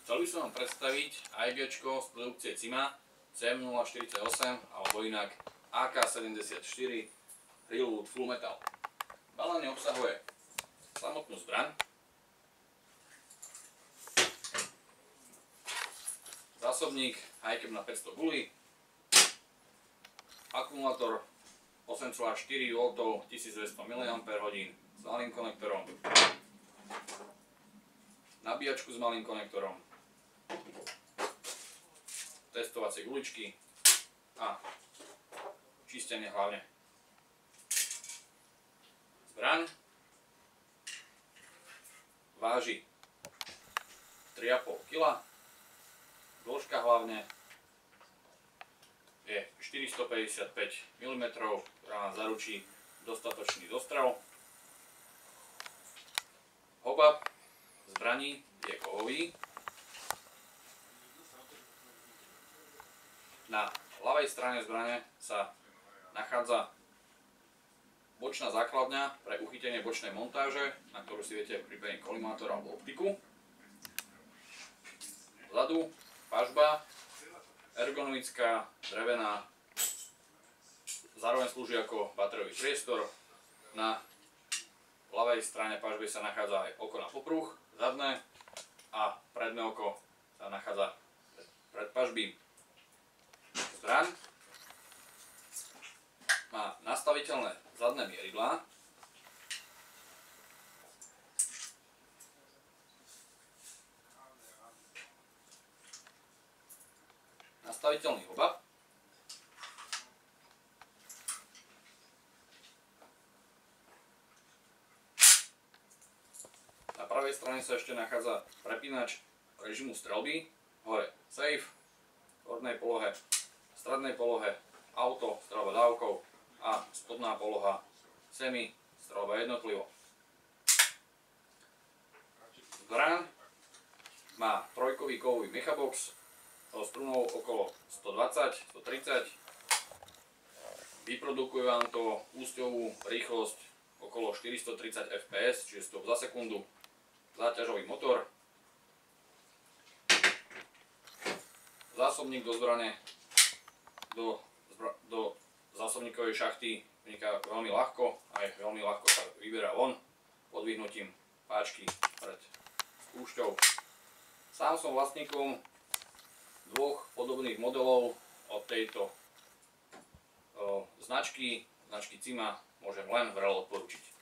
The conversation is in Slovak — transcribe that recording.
Chcel by som vám predstaviť AEGčko z produkcie CIMA CM048 alebo inak AK-74 Reelwood Full Metal. Balenie obsahuje samotnú zbraň, zásobník HiCap na 500 gulí, akumulátor 8,4 V 1200 mAh s malým konektorom, nabíjačku s malým konektorom, testovacie guličky a čistenie hlavne. Zbraň váži 3,5 kg, dĺžka hlavne je 455 mm, ktorá nám zaručí dostatočný dostrel. Hobab zbraní je kovový. Na ľavej strane zbrane sa nachádza bočná základňa pre uchytenie bočnej montáže, na ktorú si viete pripevniť kolimátor alebo optiku. Vzadu pažba, ergonomická, drevená, zároveň slúži ako batériový priestor. Na ľavej strane pažby sa nachádza aj oko na popruh, zadné, a predné oko sa nachádza pred pažbím. Zbraň má nastaviteľné zadné mieridlá, nastaviteľný hobab, na pravej strane sa ešte nachádza prepínač režimu streľby, hore safe, v hornej polohe, v strednej polohe auto, streľba dávkou a spodná poloha semi, streľba jednotlivo. Zbraň má trojkový kovový mechabox so strunou okolo 120-130. Vyprodukuje vám to úsťovú rýchlosť okolo 430 fps, čiže stop za sekundu. Záťažový motor. Zásobník do zbrane do zásobníkovej šachty vniká veľmi ľahko, aj veľmi ľahko sa vyberá von podvihnutím páčky pred spúšťou. Sám som vlastníkom dvoch podobných modelov od tejto značky CIMA, môžem len vrelo odporučiť.